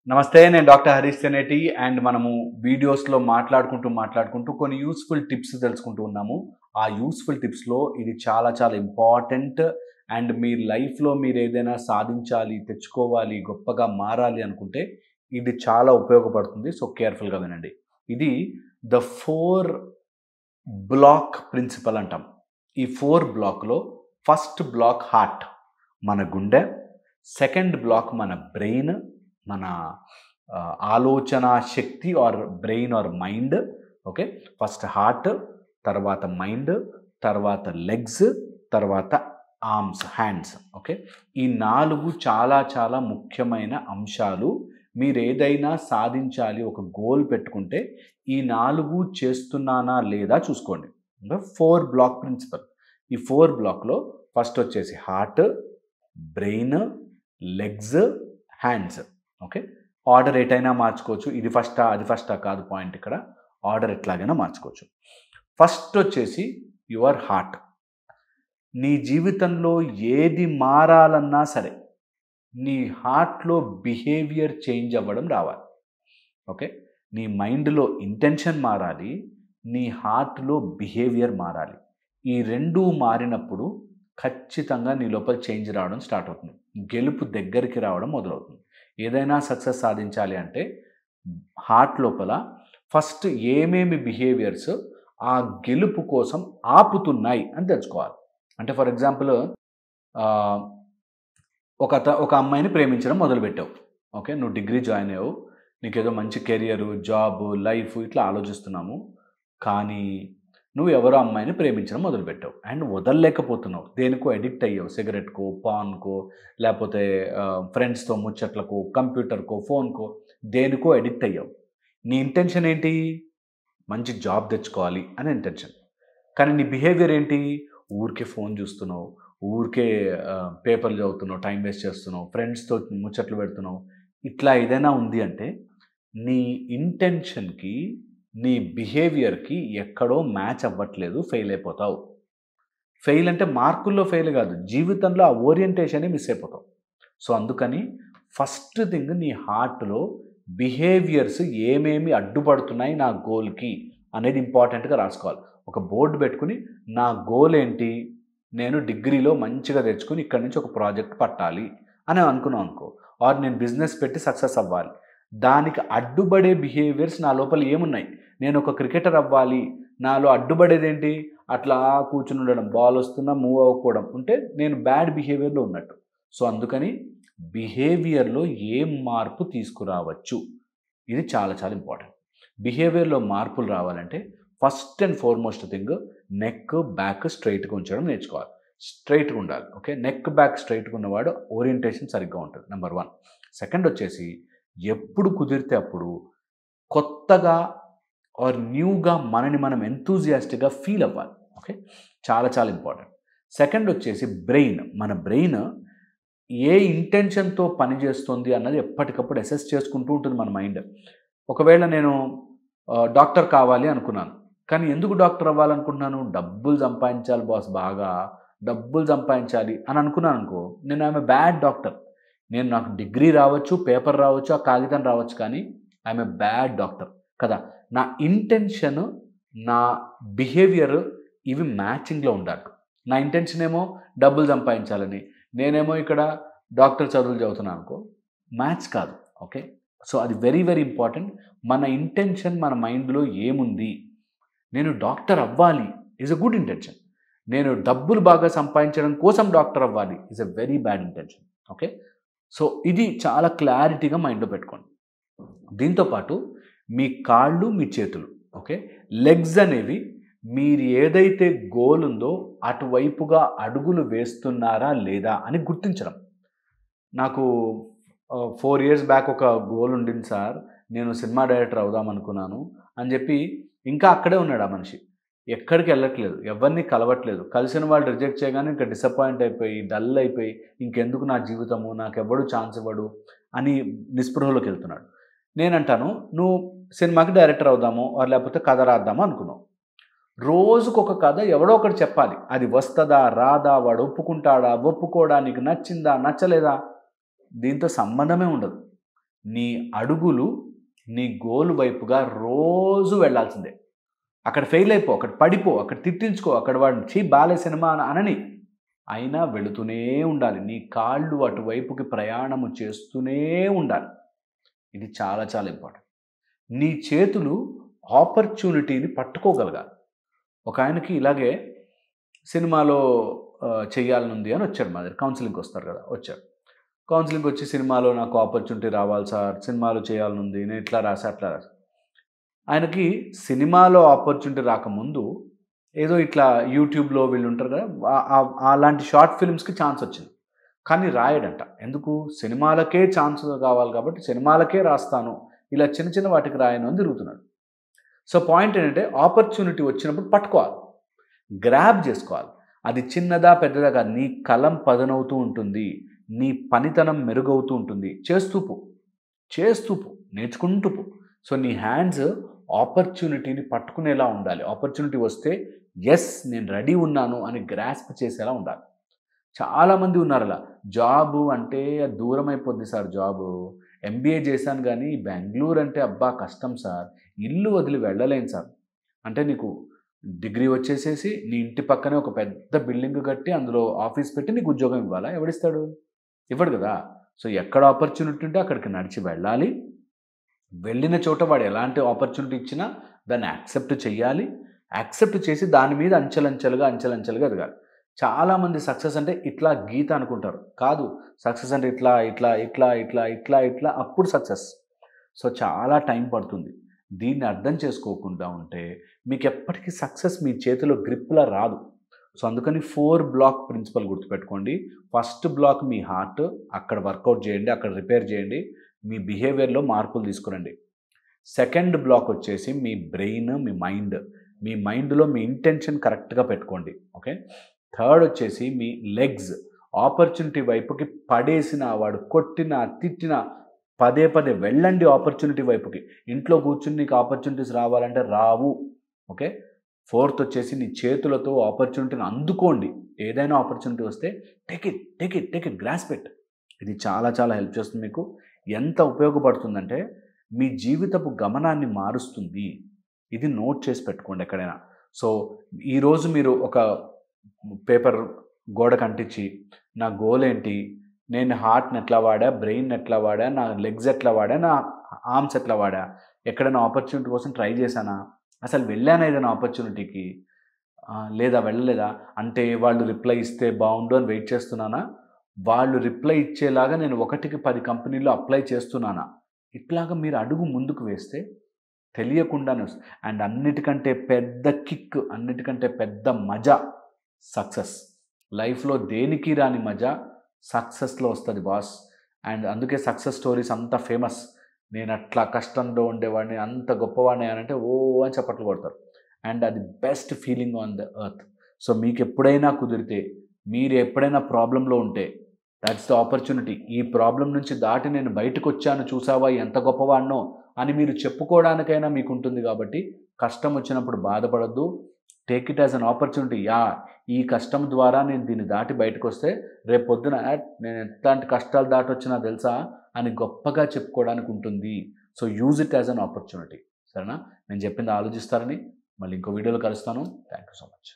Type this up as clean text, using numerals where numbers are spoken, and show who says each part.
Speaker 1: నమస్తే, నేను doctor Harish Teneti and మనము వీడియోస్లో మాట్లాడుకుంటూ కొన్ని యూస్ఫుల్ టిప్స్ తెలుసుకుంటూ ఉన్నాము. ఆ యూస్ఫుల్ టిప్స్లో ఇది చాలా చాలా ఇంపార్టెంట్. అండ్ మీ లైఫ్లో మీరు ఏదైనా సాధించాలి, తెచ్చుకోవాలి, గొప్పగా మారాలి అనుకుంటే ఇది చాలా ఉపయోగపడుతుంది. సో కేర్ఫుల్గా వినండి. ఇది ద 4 బ్లాక్ ప్రిన్సిపల్ అంటాం. ఈ 4 బ్లాక్లో ఫస్ట్ బ్లాక్ హార్ట్, మన గుండె. సెకండ్ బ్లాక్ మన బ్రెయిన్, మన ఆలోచన శక్తి or brain or mind. Okay, first heart, తర్వాత మైండ్, తర్వాత లెగ్స్, తర్వాత ఆర్మ్స్, హ్యాండ్స్. ఓకే, ఈ 4 చాలా చాలా ముఖ్యమైన అంశాలు. మీరు ఏదైనా సాధించాలి, ఒక గోల్ పెట్టుకుంటే ఈ 4 చేస్తున్నానా లేదా చూసుకోండి. 4 బ్లాక్ ప్రిన్సిపల్. ఈ 4 బ్లాక్లో ఫస్ట్ వచ్చేసి heart, brain, legs, hands. Okay, order ఎటైనా మార్చుకోవచ్చు. ఇది ఫస్టా అది ఫస్టా కాదు పాయింట్. ఇక్కడ ఆర్డర్ ఎట్లాగైనా మార్చుకోవచ్చు. ఫస్ట్ వచ్చేసి యువర్ హార్ట్. నీ జీవితంలో ఏది మారాలన్నా సరే నీ హార్ట్లో బిహేవియర్ చేంజ్ అవ్వడం రావాలి. ఓకే, నీ మైండ్లో ఇంటెన్షన్ మారాలి, నీ హార్ట్లో బిహేవియర్ మారాలి. ఈ రెండూ మారినప్పుడు ఖచ్చితంగా నీ లోపల చేంజ్ రావడం స్టార్ట్ అవుతుంది. గెలుపు దగ్గరికి రావడం మొదలవుతుంది. ఏదైనా సక్సెస్ సాధించాలి అంటే హార్ట్ లోపల ఫస్ట్ ఏమేమి బిహేవియర్స్ ఆ గెలుపు కోసం ఆపుతున్నాయి అని తెలుసుకోవాలి. అంటే ఫర్ ఎగ్జాంపుల్, ఒక అమ్మాయిని ప్రేమించడం మొదలుపెట్టావు. ఓకే, నువ్వు డిగ్రీ జాయిన్ అయ్యావు, నీకేదో మంచి కెరియరు, జాబ్, లైఫ్ ఇట్లా ఆలోచిస్తున్నాము. కానీ నువ్వు ఎవరో అమ్మాయిని ప్రేమించడం మొదలుపెట్టావు అండ్ వదలలేకపోతున్నావు. దేనికో అడిక్ట్ అయ్యావు. సిగరెట్కో, పాన్కో, లేకపోతే ఫ్రెండ్స్తో ముచ్చట్లకో, కంప్యూటర్కో, ఫోన్కో, దేనికో అడిక్ట్ అయ్యావు. నీ ఇంటెన్షన్ ఏంటి? మంచి జాబ్ తెచ్చుకోవాలి అని ఇంటెన్షన్. కానీ నీ బిహేవియర్ ఏంటి? ఊరికే ఫోన్ చూస్తున్నావు, ఊరికే పేపర్లు చదువుతున్నావు, టైం వేస్ట్ చేస్తున్నావు, ఫ్రెండ్స్తో ముచ్చట్లు పెడుతున్నావు. ఇట్లా ఏదైనా ఉంది అంటే నీ ఇంటెన్షన్కి నీ బిహేవియర్కి ఎక్కడో మ్యాచ్ అవ్వట్లేదు, ఫెయిల్ అయిపోతావు. ఫెయిల్ అంటే మార్కుల్లో ఫెయిల్ కాదు, జీవితంలో ఆ ఓరియంటేషనే మిస్ అయిపోతావు. సో అందుకని ఫస్ట్ థింగ్ నీ హార్ట్లో బిహేవియర్స్ ఏమేమి అడ్డుపడుతున్నాయి నా గోల్కి అనేది ఇంపార్టెంట్గా రాసుకోవాలి. ఒక బోర్డు పెట్టుకుని నా గోల్ ఏంటి, నేను డిగ్రీలో మంచిగా తెచ్చుకుని ఇక్కడి నుంచి ఒక ప్రాజెక్ట్ పట్టాలి అని అనుకున్నాను అనుకో, ఆర్ నేను బిజినెస్ పెట్టి సక్సెస్ అవ్వాలి. దానికి అడ్డుపడే బిహేవియర్స్ నా లోపల ఏమున్నాయి? నేను ఒక క్రికెటర్ అవ్వాలి, నాలో అడ్డుపడేది ఏంటి? అట్లా కూర్చుని ఉండడం, బాల్ వస్తున్నా మూవ్ అవ్వకపోవడం ఉంటే నేను బ్యాడ్ బిహేవియర్లో ఉన్నట్టు. సో అందుకని బిహేవియర్లో ఏం మార్పు తీసుకురావచ్చు, ఇది చాలా చాలా ఇంపార్టెంట్. బిహేవియర్లో మార్పులు రావాలంటే first and foremost thing neck back స్ట్రైట్గా ఉంచడం నేర్చుకోవాలి. స్ట్రైట్గా ఉండాలి. ఓకే, నెక్ బ్యాక్ స్ట్రైట్గా ఉన్నవాడు ఓరియంటేషన్ సరిగ్గా ఉంటుంది, నెంబర్ 1. సెకండ్ వచ్చేసి ఎప్పుడు కుదిరితే అప్పుడు కొత్తగా ఆర్ న్యూగా మనని మనం ఎంతూజియాస్టిక్గా ఫీల్ అవ్వాలి. ఓకే, చాలా చాలా ఇంపార్టెంట్. సెకండ్ వచ్చేసి బ్రెయిన్. మన బ్రెయిన్ ఏ ఇంటెన్షన్తో పనిచేస్తుంది అన్నది ఎప్పటికప్పుడు అసెస్ చేసుకుంటూ ఉంటుంది మన మైండ్. ఒకవేళ నేను డాక్టర్ కావాలి అనుకున్నాను, కానీ ఎందుకు డాక్టర్ అవ్వాలనుకుంటున్నాను? డబ్బులు సంపాదించాలి బాస్, బాగా డబ్బులు సంపాదించాలి అని అనుకున్నాను అనుకో, నేను ఐఎమ్ ఏ బ్యాడ్ డాక్టర్. నాకు డిగ్రీ రావచ్చు, పేపర్ రావచ్చు, ఆ కాగితం రావచ్చు, కానీ ఐఎమ్ ఏ బ్యాడ్ డాక్టర్ కదా. నా ఇంటెన్షన్, నా బిహేవియర్ ఇవి మ్యాచింగ్లో ఉండాలి. నా ఇంటెన్షన్ ఏమో డబ్బులు సంపాదించాలని, నేనేమో ఇక్కడ డాక్టర్ చదువులు చదువుతున్నాను అనుకో, మ్యాచ్ కాదు. ఓకే, సో అది వెరీ వెరీ ఇంపార్టెంట్. మన ఇంటెన్షన్ మన మైండ్లో ఏముంది? నేను డాక్టర్ అవ్వాలి ఈజ్ అ గుడ్ ఇంటెన్షన్. నేను డబ్బులు బాగా సంపాదించడం కోసం డాక్టర్ అవ్వాలి is a very bad intention. Okay, so ఇది చాలా క్లారిటీగా మైండ్లో పెట్టుకోండి. దీంతోపాటు మీ కాళ్ళు, మీ చేతులు, ఓకే, లెగ్స్ అనేవి మీరు ఏదైతే గోల్ ఉందో అటువైపుగా అడుగులు వేస్తున్నారా లేదా అని గుర్తించడం. నాకు 4 years బ్యాక్ ఒక గోల్ ఉండింది సార్, నేను సినిమా డైరెక్టర్ అవుదాం అనుకున్నాను అని చెప్పి ఇంకా అక్కడే ఉన్నాడు ఆ మనిషి. ఎక్కడికి వెళ్ళట్లేదు, ఎవరిని కలవట్లేదు. కలిసిన వాళ్ళు రిజెక్ట్ చేయగానే ఇంకా డిసప్పాయింట్ అయిపోయి, డల్ అయిపోయి, ఇంకెందుకు నా జీవితము, నాకెవ్వడు ఛాన్స్ ఇవ్వడు అని నిస్పృహలోకి వెళ్తున్నాడు. నేనంటాను, నువ్వు సినిమాకి డైరెక్టర్ అవుదాము లేకపోతే కథ రాద్దాము అనుకున్నావు. రోజుకొక కథ ఎవడో ఒకటి చెప్పాలి. అది వస్తుందా రాదా, వాడు ఒప్పుకుంటాడా ఒప్పుకోడా, నీకు నచ్చిందా నచ్చలేదా, దీంతో సంబంధమే ఉండదు. నీ అడుగులు నీ గోల్ వైపుగా రోజు వెళ్ళాల్సిందే. అక్కడ ఫెయిల్ అయిపో, అక్కడ పడిపో, అక్కడ తిట్టించుకో, అక్కడ వాడిని బాలే సినిమా అనని అయినా వెళుతూనే ఉండాలి. నీ కాళ్ళు అటువైపుకి ప్రయాణము చేస్తూనే ఉండాలి. ఇది చాలా చాలా ఇంపార్టెంట్. నీ చేతులు ఆపర్చునిటీని పట్టుకోగలగాలి. ఒక ఆయనకి ఇలాగే సినిమాలో చెయ్యాలనుంది అని వచ్చాడు మా దగ్గర. కౌన్సిలింగ్కి వస్తారు కదా, వచ్చాడు. కౌన్సిలింగ్కి వచ్చి సినిమాలో నాకు ఆపర్చునిటీ రావాలి సార్, సినిమాలో చేయాలనుంది, నేను ఇట్లా రాసా అట్లా రాసా. ఆయనకి సినిమాలో ఆపర్చునిటీ రాకముందు ఏదో ఇట్లా యూట్యూబ్లో వీళ్ళు ఉంటారు కదా, అలాంటి షార్ట్ ఫిల్మ్స్కి ఛాన్స్ వచ్చింది. కానీ రాయడంట. ఎందుకు? సినిమాలకే ఛాన్స్ కావాలి కాబట్టి సినిమాలకే రాస్తాను, ఇలా చిన్న చిన్న వాటికి రాయను అని తిరుగుతున్నాడు. సో పాయింట్ ఏంటంటే, ఆపర్చునిటీ వచ్చినప్పుడు పట్టుకోవాలి, గ్రాబ్ చేసుకోవాలి. అది చిన్నదా పెద్దదా కాదు, నీ కలం పదనవుతూ ఉంటుంది, నీ పనితనం మెరుగవుతూ ఉంటుంది. చేస్తూపు నేర్చుకుంటూ పో. సో నీ హ్యాండ్స్ ఆపర్చునిటీని పట్టుకునేలా ఉండాలి. ఆపర్చునిటీ వస్తే ఎస్ నేను రెడీ ఉన్నాను అని గ్రాస్ప్ చేసేలా ఉండాలి. చాలామంది ఉన్నారు అలా. జాబు అంటే దూరం అయిపోద్ది సార్, జాబు ఎంబీఏ చేశాను కానీ బెంగళూరు అంటే అబ్బా కష్టం సార్, ఇల్లు వదిలి వెళ్ళలేను సార్. అంటే నీకు డిగ్రీ వచ్చేసేసి నీ ఇంటి పక్కనే ఒక పెద్ద బిల్డింగ్ కట్టి అందులో ఆఫీస్ పెట్టి నీకు ఉద్యోగం ఇవ్వాలా? ఎవడిస్తాడు? ఇవ్వడు కదా. సో ఎక్కడ ఆపర్చునిటీ ఉంటే అక్కడికి నడిచి వెళ్ళాలి. వెళ్ళిన చోట వాడు ఎలాంటి ఆపర్చునిటీ ఇచ్చినా దాన్ని యాక్సెప్ట్ చేయాలి. యాక్సెప్ట్ చేసి దాని మీద అంచెలంచెలుగా ఎదగాలి. చాలామంది సక్సెస్ అంటే ఇట్లా గీత అనుకుంటారు. కాదు, సక్సెస్ అంటే ఇట్లా ఇట్లా ఇట్లా ఇట్లా ఇట్లా ఇట్లా అప్పుడు సక్సెస్. సో చాలా టైం పడుతుంది. దీన్ని అర్థం చేసుకోకుండా ఉంటే మీకు ఎప్పటికీ సక్సెస్ మీ చేతిలో గ్రిప్లా రాదు. సో అందుకని 4 బ్లాక్ ప్రిన్సిపల్ గుర్తుపెట్టుకోండి. ఫస్ట్ బ్లాక్ మీ హార్ట్, అక్కడ వర్కౌట్ చేయండి, అక్కడ రిపేర్ చేయండి, మీ బిహేవియర్లో మార్పులు తీసుకురండి. సెకండ్ బ్లాక్ వచ్చేసి మీ బ్రెయిన్, మీ మైండ్లో మీ ఇంటెన్షన్ కరెక్ట్గా పెట్టుకోండి. ఓకే. థర్డ్ వచ్చేసి మీ లెగ్స్, ఆపర్చునిటీ వైపుకి పడేసిన వాడు కొట్టినా తిట్టినా పదే వెళ్ళండి ఆపర్చునిటీ వైపుకి. ఇంట్లో కూర్చుని నీకు ఆపర్చునిటీస్ రావాలంటే రావు. ఓకే. ఫోర్త్ వచ్చేసి నీ చేతులతో ఆపర్చునిటీని అందుకోండి. ఏదైనా ఆపర్చునిటీ వస్తే టేక్ ఇట్ గ్రాస్ప్ ఇట్. ఇది చాలా చాలా హెల్ప్ చేస్తుంది మీకు. ఎంత ఉపయోగపడుతుందంటే మీ జీవితపు గమనాన్ని మారుస్తుంది. ఇది నోట్ చేసి పెట్టుకోండి ఎక్కడైనా. సో ఈరోజు మీరు ఒక పేపర్ గోడకు అంటించి నా గోల్ ఏంటి, నేను హార్ట్ని ఎట్లా వాడా, బ్రెయిన్ ఎట్లా వాడా, నా లెగ్స్ ఎట్లా వాడా, నా ఆర్మ్స్ ఎట్లా వాడా, ఎక్కడైనా ఆపర్చునిటీ కోసం ట్రై చేశానా, అసలు వెళ్ళానా ఏదైనా ఆపర్చునిటీకి, లేదా వెళ్ళలేదా, అంటే వాళ్ళు రిప్లై ఇస్తే బాగుండు అని వెయిట్ చేస్తున్నానా, వాళ్ళు రిప్లై ఇచ్చేలాగా నేను 1కి 10 కంపెనీల్లో అప్లై చేస్తున్నానా, ఇట్లాగా మీరు అడుగు ముందుకు వేస్తే తెలియకుండానే వస్తుంది. అండ్ అన్నిటికంటే పెద్ద కిక్, అన్నిటికంటే పెద్ద మజా సక్సెస్. లైఫ్లో దేనికి రాని మజా సక్సెస్లో వస్తుంది బాస్. అండ్ అందుకే సక్సెస్ స్టోరీస్ అంత ఫేమస్. నేను అట్లా కష్టంలో ఉండేవాడిని, అంత గొప్పవాడిని అని అంటే ఓ అని చప్పట్లు కొడతారు. అండ్ అది best feeling on the earth. So మీకు ఎప్పుడైనా కుదిరితే, మీరు ఎప్పుడైనా ప్రాబ్లంలో ఉంటే, దట్స్ ద ఆపర్చునిటీ. ఈ ప్రాబ్లం నుంచి దాటి నేను బయటకు వచ్చాను, చూసావా ఎంత గొప్పవాడినో అని మీరు చెప్పుకోవడానికైనా మీకు ఉంటుంది. కాబట్టి కష్టం వచ్చినప్పుడు బాధపడద్దు. Take it as an opportunity. ఈ కష్టం ద్వారా నేను దీన్ని దాటి బయటకు వస్తే రేపు పొద్దున నేను ఎట్లాంటి కష్టాలు దాటి వచ్చినా తెలుసా అని గొప్పగా చెప్పుకోవడానికి ఉంటుంది. So use it as an opportunity. సరేనా? నేను చెప్పింది ఆలోచిస్తారని. మళ్ళీ ఇంకో వీడియోలో కలుస్తాను. Thank you so much.